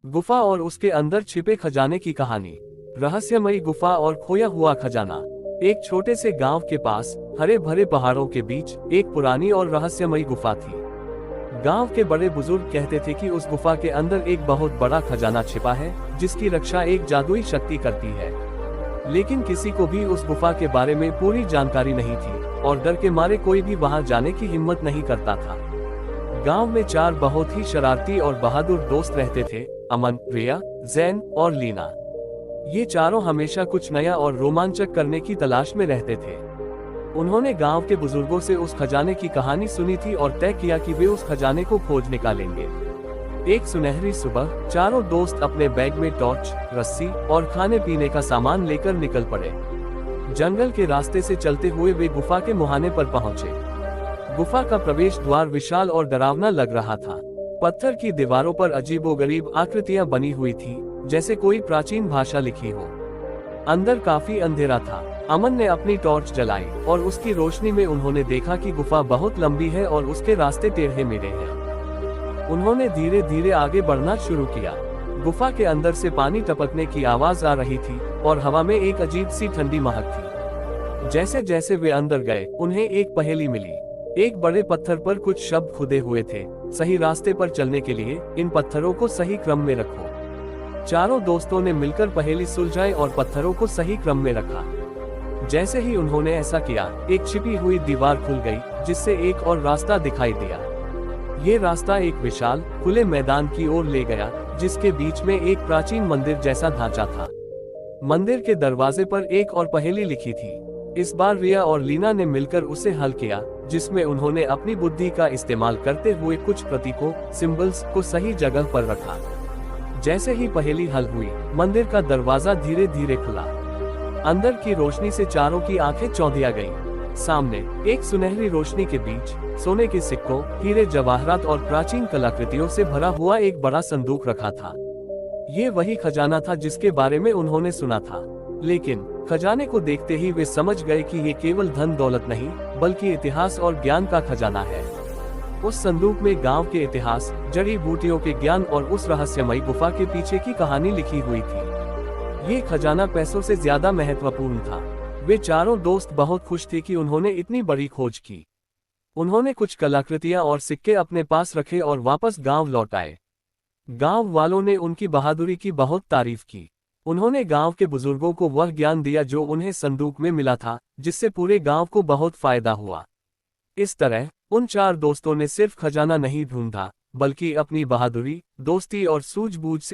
गुफा और उसके अंदर छिपे खजाने की कहानी। रहस्यमयी गुफा और खोया हुआ खजाना। एक छोटे से गांव के पास हरे भरे पहाड़ों के बीच एक पुरानी और रहस्यमयी गुफा थी। गांव के बड़े बुजुर्ग कहते थे कि उस गुफा के अंदर एक बहुत बड़ा खजाना छिपा है, जिसकी रक्षा एक जादुई शक्ति करती है। लेकिन किसी को भी उस गुफा के बारे में पूरी जानकारी नहीं थी और डर के मारे कोई भी वहां जाने की हिम्मत नहीं करता था। गांव में 4 बहुत ही शरारती और बहादुर दोस्त रहते थे, अमन, रिया, जैन और लीना। ये चारों हमेशा कुछ नया और रोमांचक करने की तलाश में रहते थे। उन्होंने गांव के बुजुर्गों से उस खजाने की कहानी सुनी थी और तय किया कि वे उस खजाने को खोज निकालेंगे। एक सुनहरी सुबह चारों दोस्त अपने बैग में टॉर्च, रस्सी और खाने पीने का सामान लेकर निकल पड़े। जंगल के रास्ते से चलते हुए वे गुफा के मुहाने पर पहुंचे। गुफा का प्रवेश द्वार विशाल और डरावना लग रहा था। पत्थर की दीवारों पर अजीबोगरीब आकृतियां बनी हुई थी, जैसे कोई प्राचीन भाषा लिखी हो। अंदर काफी अंधेरा था। अमन ने अपनी टॉर्च जलाई और उसकी रोशनी में उन्होंने देखा कि गुफा बहुत लंबी है और उसके रास्ते टेढ़े मेढ़े हैं। उन्होंने धीरे धीरे आगे बढ़ना शुरू किया। गुफा के अंदर से पानी टपकने की आवाज आ रही थी और हवा में एक अजीब सी ठंडी महक थी। जैसे जैसे वे अंदर गए, उन्हें एक पहेली मिली। एक बड़े पत्थर पर कुछ शब्द खुदे हुए थे, सही रास्ते पर चलने के लिए इन पत्थरों को सही क्रम में रखो। चारों दोस्तों ने मिलकर पहेली सुलझाई और पत्थरों को सही क्रम में रखा। जैसे ही उन्होंने ऐसा किया, एक छिपी हुई दीवार खुल गई, जिससे एक और रास्ता दिखाई दिया। ये रास्ता एक विशाल खुले मैदान की ओर ले गया, जिसके बीच में एक प्राचीन मंदिर जैसा ढांचा था। मंदिर के दरवाजे पर एक और पहेली लिखी थी। इस बार रिया और लीना ने मिलकर उसे हल किया, जिसमें उन्होंने अपनी बुद्धि का इस्तेमाल करते हुए कुछ प्रतीकों, सिंबल्स को सही जगह पर रखा। जैसे ही पहेली हल हुई, मंदिर का दरवाजा धीरे धीरे खुला। अंदर की रोशनी से चारों की आंखें चौंधिया गईं। सामने एक सुनहरी रोशनी के बीच सोने के सिक्कों, हीरे जवाहरात और प्राचीन कलाकृतियों से भरा हुआ एक बड़ा संदूक रखा था। ये वही खजाना था जिसके बारे में उन्होंने सुना था। लेकिन खजाने को देखते ही वे समझ गए कि ये केवल धन दौलत नहीं, बल्कि इतिहास और ज्ञान का खजाना है। उस संदूक में गांव के इतिहास, जड़ी बूटियों के ज्ञान और उस रहस्यमयी गुफा के पीछे की कहानी लिखी हुई थी। ये खजाना पैसों से ज्यादा महत्वपूर्ण था। वे चारों दोस्त बहुत खुश थे कि उन्होंने इतनी बड़ी खोज की। उन्होंने कुछ कलाकृतियां और सिक्के अपने पास रखे और वापस गांव लौट आए। गांव वालों ने उनकी बहादुरी की बहुत तारीफ की। उन्होंने गांव के बुजुर्गों को वह ज्ञान दिया जो उन्हें संदूक में मिला था, जिससे पूरे गांव को बहुत फायदा हुआ। इस तरह उन 4 दोस्तों ने सिर्फ खजाना नहीं ढूंढा, बल्कि अपनी बहादुरी, दोस्ती और सूझबूझ से